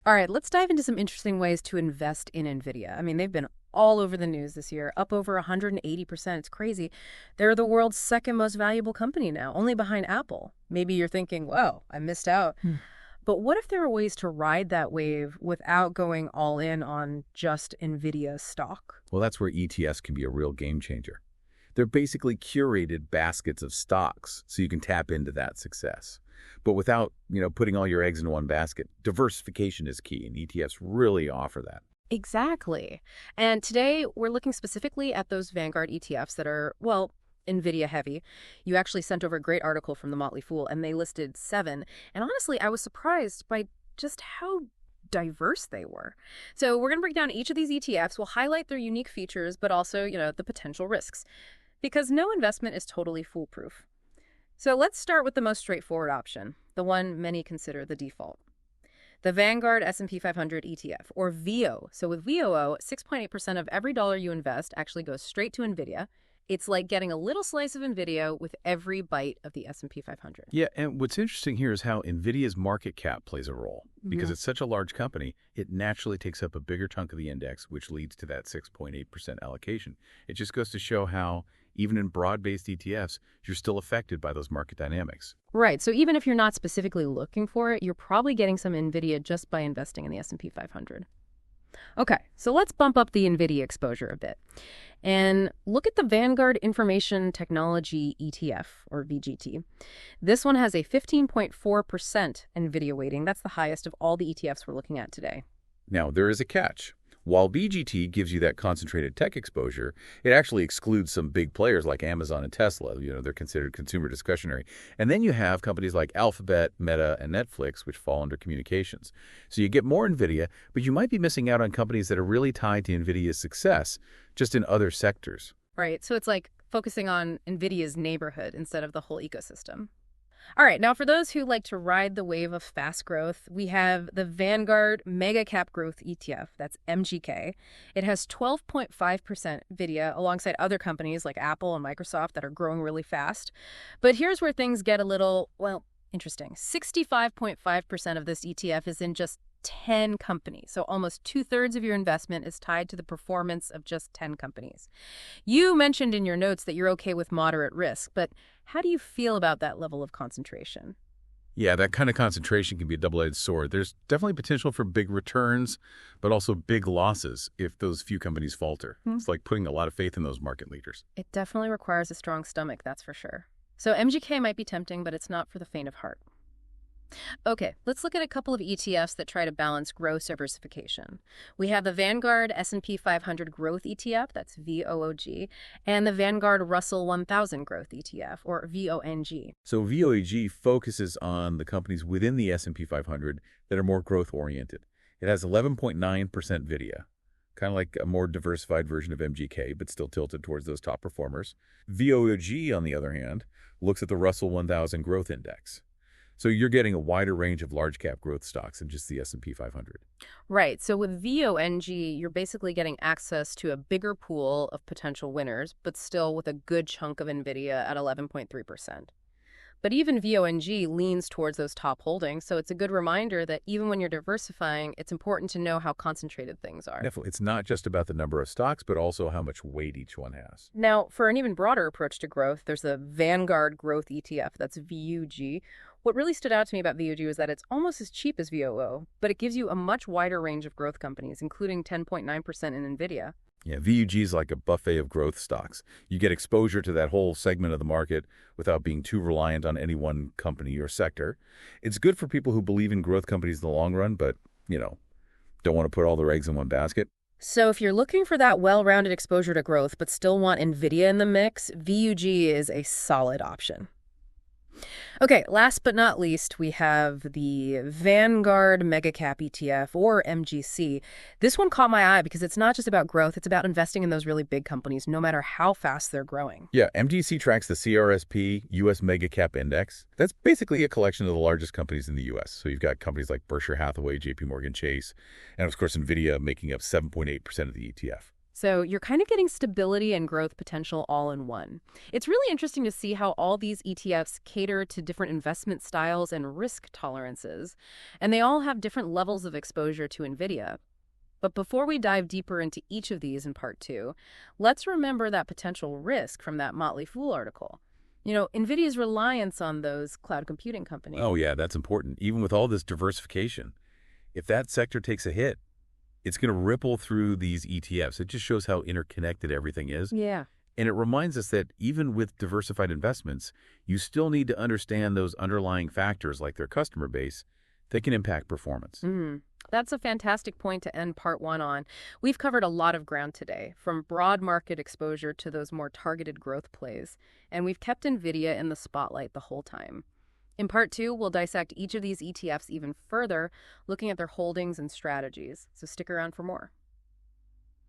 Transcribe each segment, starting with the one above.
All right, let's dive into some interesting ways to invest in Nvidia. I mean, they've been all over the news this year, up over 180%. It's crazy. They're the world's second most valuable company now, only behind Apple. Maybe you're thinking, whoa, I missed out. Hmm. But what if there are ways to ride that wave without going all in on just Nvidia stock? Well, that's where ETFs can be a real game changer. They're basically curated baskets of stocks, so you can tap into that success. But without, putting all your eggs in one basket, diversification is key, and ETFs really offer that. Exactly. And today we're looking specifically at those Vanguard ETFs that are, well, NVIDIA heavy. You actually sent over a great article from the Motley Fool, and they listed 7. And honestly, I was surprised by just how diverse they were. So we're going to break down each of these ETFs. We'll highlight their unique features, but also, the potential risks. Because no investment is totally foolproof. So let's start with the most straightforward option, the one many consider the default. The Vanguard S&P 500 ETF, or VO. So with VOO, 6.8% of every dollar you invest actually goes straight to Nvidia. It's like getting a little slice of Nvidia with every bite of the S&P 500. Yeah, and what's interesting here is how NVIDIA's market cap plays a role. Because Mhm. it's such a large company, it naturally takes up a bigger chunk of the index, which leads to that 6.8% allocation. It just goes to show how, even in broad-based ETFs, you're still affected by those market dynamics. Right, so even if you're not specifically looking for it, you're probably getting some Nvidia just by investing in the S&P 500. Okay, so let's bump up the Nvidia exposure a bit and look at the Vanguard Information Technology ETF, or VGT. This one has a 15.4% Nvidia weighting. That's the highest of all the ETFs we're looking at today. Now, there is a catch. While BGT gives you that concentrated tech exposure, it actually excludes some big players like Amazon and Tesla. They're considered consumer discretionary. And then you have companies like Alphabet, Meta, and Netflix, which fall under communications. So you get more NVIDIA, but you might be missing out on companies that are really tied to NVIDIA's success, just in other sectors. Right, so it's like focusing on Nvidia's neighborhood instead of the whole ecosystem. All right, now for those who like to ride the wave of fast growth, we have the Vanguard Mega Cap Growth ETF, that's MGK. It has 12.5% Nvidia alongside other companies like Apple and Microsoft that are growing really fast. But here's where things get a little, well, interesting. 65.5% of this ETF is in just 10 companies. So almost 2/3 of your investment is tied to the performance of just 10 companies. You mentioned in your notes that you're okay with moderate risk, but how do you feel about that level of concentration? Yeah, that kind of concentration can be a double-edged sword. There's definitely potential for big returns, but also big losses if those few companies falter. Hmm. It's like putting a lot of faith in those market leaders. It definitely requires a strong stomach, that's for sure. So MGK might be tempting, but it's not for the faint of heart. Okay, let's look at a couple of ETFs that try to balance growth diversification. We have the Vanguard S&P 500 Growth ETF, that's VOOG, and the Vanguard Russell 1000 Growth ETF, or VONG. So VOAG focuses on the companies within the S&P 500 that are more growth-oriented. It has 11.9% VIDIA, kind of like a more diversified version of MGK, but still tilted towards those top performers. VOOG, on the other hand, looks at the Russell 1000 Growth Index. So you're getting a wider range of large-cap growth stocks than just the S&P 500. Right, so with VONG, you're basically getting access to a bigger pool of potential winners, but still with a good chunk of NVIDIA at 11.3%. But even VONG leans towards those top holdings, so it's a good reminder that even when you're diversifying, it's important to know how concentrated things are. Definitely, it's not just about the number of stocks, but also how much weight each one has. Now, for an even broader approach to growth, there's the Vanguard Growth ETF, that's VUG. What really stood out to me about VUG was that it's almost as cheap as VOO, but it gives you a much wider range of growth companies, including 10.9% in NVIDIA. Yeah, VUG is like a buffet of growth stocks. You get exposure to that whole segment of the market without being too reliant on any one company or sector. It's good for people who believe in growth companies in the long run, but, don't want to put all their eggs in one basket. So if you're looking for that well-rounded exposure to growth but still want NVIDIA in the mix, VUG is a solid option. Okay, last but not least, we have the Vanguard Megacap ETF, or MGC. This one caught my eye because it's not just about growth, it's about investing in those really big companies, no matter how fast they're growing. Yeah, MGC tracks the CRSP US Megacap Index. That's basically a collection of the largest companies in the U.S. So you've got companies like Berkshire Hathaway, JP Morgan Chase, and of course NVIDIA making up 7.8% of the ETF. So you're kind of getting stability and growth potential all in one. It's really interesting to see how all these ETFs cater to different investment styles and risk tolerances, and they all have different levels of exposure to Nvidia. But before we dive deeper into each of these in part two, let's remember that potential risk from that Motley Fool article. Nvidia's reliance on those cloud computing companies. Oh, yeah, that's important. Even with all this diversification, if that sector takes a hit, it's going to ripple through these ETFs. It just shows how interconnected everything is. Yeah. And it reminds us that even with diversified investments, you still need to understand those underlying factors like their customer base that can impact performance. That's a fantastic point to end part one on. We've covered a lot of ground today, from broad market exposure to those more targeted growth plays, and we've kept Nvidia in the spotlight the whole time. In part two, we'll dissect each of these ETFs even further, looking at their holdings and strategies, so stick around for more.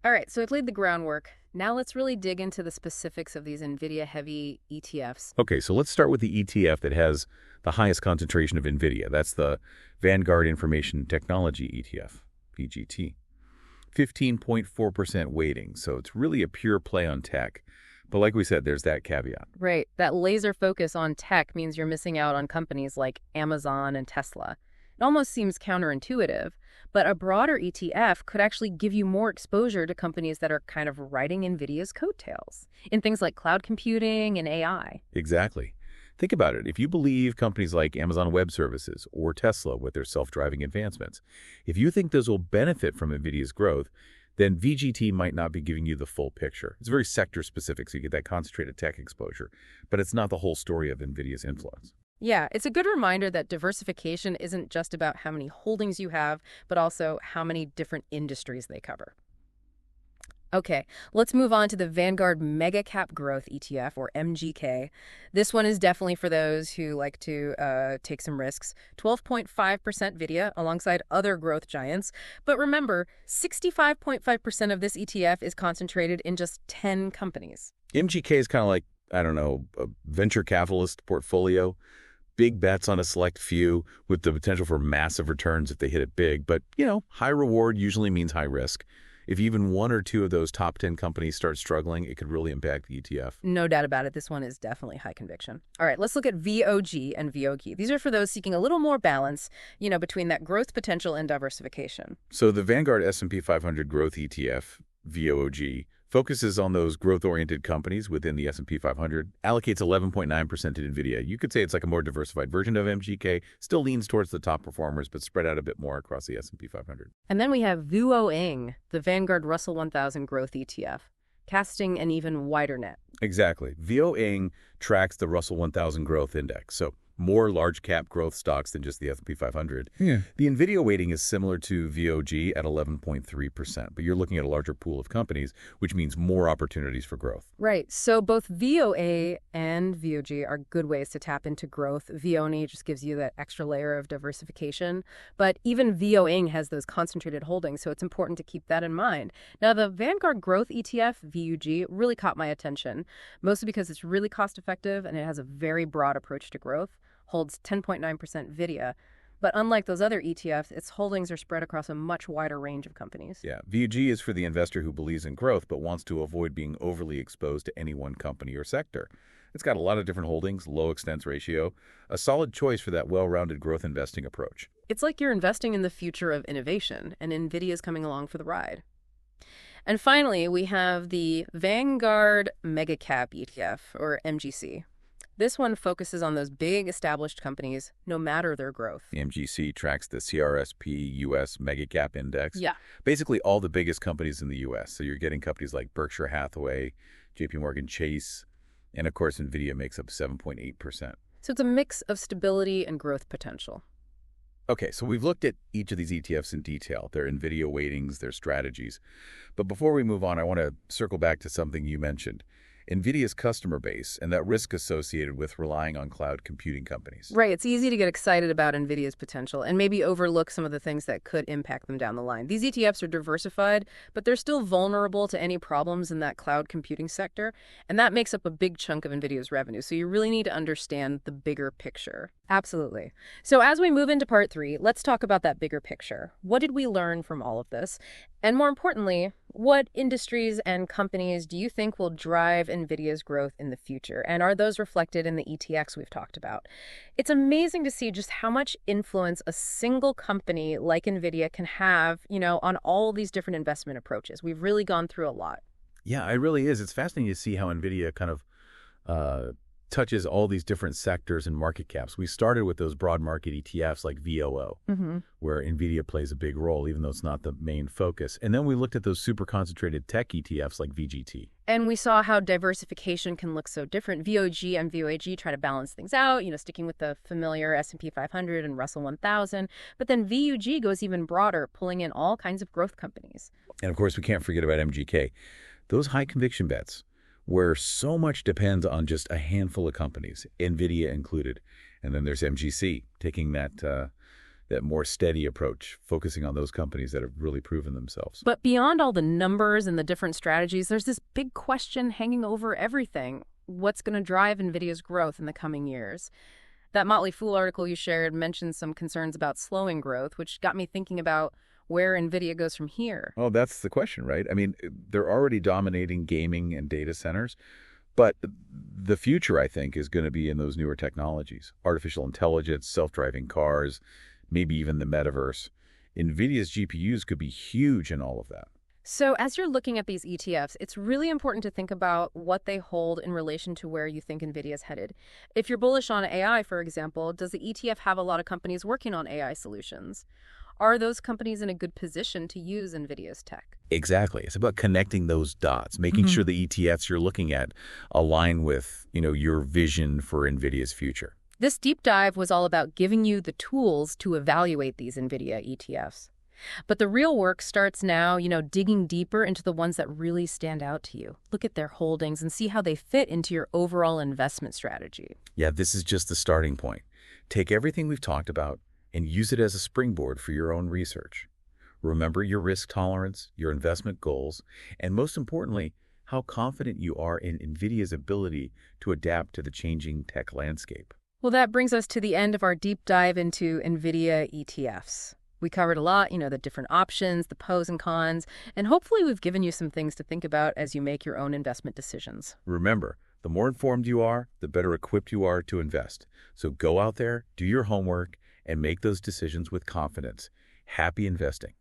All right, so I've laid the groundwork. Now let's really dig into the specifics of these Nvidia-heavy ETFs. Okay, so let's start with the ETF that has the highest concentration of Nvidia. That's the Vanguard Information Technology ETF, VGT. 15.4% weighting, so it's really a pure play on tech. But like we said, there's that caveat. Right. That laser focus on tech means you're missing out on companies like Amazon and Tesla. It almost seems counterintuitive, but a broader ETF could actually give you more exposure to companies that are kind of riding Nvidia's coattails in things like cloud computing and AI. Exactly. Think about it. If you believe companies like Amazon Web Services or Tesla with their self-driving advancements, if you think those will benefit from Nvidia's growth, then VGT might not be giving you the full picture. It's very sector-specific, so you get that concentrated tech exposure, but it's not the whole story of Nvidia's influence. Yeah, it's a good reminder that diversification isn't just about how many holdings you have, but also how many different industries they cover. Okay, let's move on to the Vanguard Mega Cap Growth ETF, or MGK. This one is definitely for those who like to take some risks. 12.5% Nvidia alongside other growth giants. But remember, 65.5% of this ETF is concentrated in just 10 companies. MGK is kind of like, I don't know, a venture capitalist portfolio. Big bets on a select few with the potential for massive returns if they hit it big. But, high reward usually means high risk. If even one or two of those top 10 companies start struggling, it could really impact the ETF. No doubt about it. This one is definitely high conviction. All right, let's look at VOG and VOG. These are for those seeking a little more balance, between that growth potential and diversification. So the Vanguard S&P 500 Growth ETF, VOG, focuses on those growth-oriented companies within the S&P 500, allocates 11.9% to Nvidia. You could say it's like a more diversified version of MGK, still leans towards the top performers, but spread out a bit more across the S&P 500. And then we have VUOING, the Vanguard Russell 1000 Growth ETF, casting an even wider net. Exactly. VOING tracks the Russell 1000 Growth Index, so more large-cap growth stocks than just the S&P 500. Yeah. The Nvidia weighting is similar to VOG at 11.3%, but you're looking at a larger pool of companies, which means more opportunities for growth. Right. So both VOA and VOG are good ways to tap into growth. VONE just gives you that extra layer of diversification, but even VOING has those concentrated holdings, so it's important to keep that in mind. Now, the Vanguard Growth ETF, VUG, really caught my attention, mostly because it's really cost-effective and it has a very broad approach to growth. Holds 10.9% Nvidia. But unlike those other ETFs, its holdings are spread across a much wider range of companies. Yeah, VUG is for the investor who believes in growth but wants to avoid being overly exposed to any one company or sector. It's got a lot of different holdings, low expense ratio, a solid choice for that well-rounded growth investing approach. It's like you're investing in the future of innovation, and Nvidia's coming along for the ride. And finally, we have the Vanguard Mega Cap ETF, or MGC. This one focuses on those big established companies, no matter their growth. The MGC tracks the CRSP US Mega Cap Index. Yeah. Basically all the biggest companies in the US. So you're getting companies like Berkshire Hathaway, JP Morgan Chase, and of course Nvidia makes up 7.8%. So it's a mix of stability and growth potential. Okay, so we've looked at each of these ETFs in detail, their Nvidia weightings, their strategies. But before we move on, I want to circle back to something you mentioned. Nvidia's customer base and that risk associated with relying on cloud computing companies. Right. It's easy to get excited about Nvidia's potential and maybe overlook some of the things that could impact them down the line. These ETFs are diversified, but they're still vulnerable to any problems in that cloud computing sector, and that makes up a big chunk of Nvidia's revenue. So you really need to understand the bigger picture. Absolutely. So as we move into part 3, let's talk about that bigger picture. What did we learn from all of this? And more importantly, What industries and companies do you think will drive NVIDIA's growth in the future? And are those reflected in the ETFs we've talked about? It's amazing to see just how much influence a single company like NVIDIA can have, on all these different investment approaches. We've really gone through a lot. Yeah, it really is. It's fascinating to see how NVIDIA kind of touches all these different sectors and market caps. We started with those broad market ETFs like VOO, where NVIDIA plays a big role, even though it's not the main focus. And then we looked at those super concentrated tech ETFs like VGT. And we saw how diversification can look so different. VOG and VOAG try to balance things out, sticking with the familiar S&P 500 and Russell 1000. But then VUG goes even broader, pulling in all kinds of growth companies. And of course, we can't forget about MGK. Those high conviction bets where so much depends on just a handful of companies, NVIDIA included. And then there's MGC, taking that more steady approach, focusing on those companies that have really proven themselves. But beyond all the numbers and the different strategies, there's this big question hanging over everything. What's going to drive NVIDIA's growth in the coming years? That Motley Fool article you shared mentioned some concerns about slowing growth, which got me thinking about where NVIDIA goes from here. Oh, that's the question, right? I mean, they're already dominating gaming and data centers, but the future, I think, is going to be in those newer technologies. Artificial intelligence, self-driving cars, maybe even the metaverse. NVIDIA's GPUs could be huge in all of that. So as you're looking at these ETFs, it's really important to think about what they hold in relation to where you think NVIDIA is headed. If you're bullish on AI, for example, does the ETF have a lot of companies working on AI solutions? Are those companies in a good position to use NVIDIA's tech? Exactly. It's about connecting those dots, making sure the ETFs you're looking at align with, your vision for NVIDIA's future. This deep dive was all about giving you the tools to evaluate these NVIDIA ETFs. But the real work starts now, digging deeper into the ones that really stand out to you. Look at their holdings and see how they fit into your overall investment strategy. Yeah, this is just the starting point. Take everything we've talked about and use it as a springboard for your own research. Remember your risk tolerance, your investment goals, and most importantly, how confident you are in NVIDIA's ability to adapt to the changing tech landscape. Well, that brings us to the end of our deep dive into NVIDIA ETFs. We covered a lot, the different options, the pros and cons, and hopefully we've given you some things to think about as you make your own investment decisions. Remember, the more informed you are, the better equipped you are to invest. So go out there, do your homework, and make those decisions with confidence. Happy investing.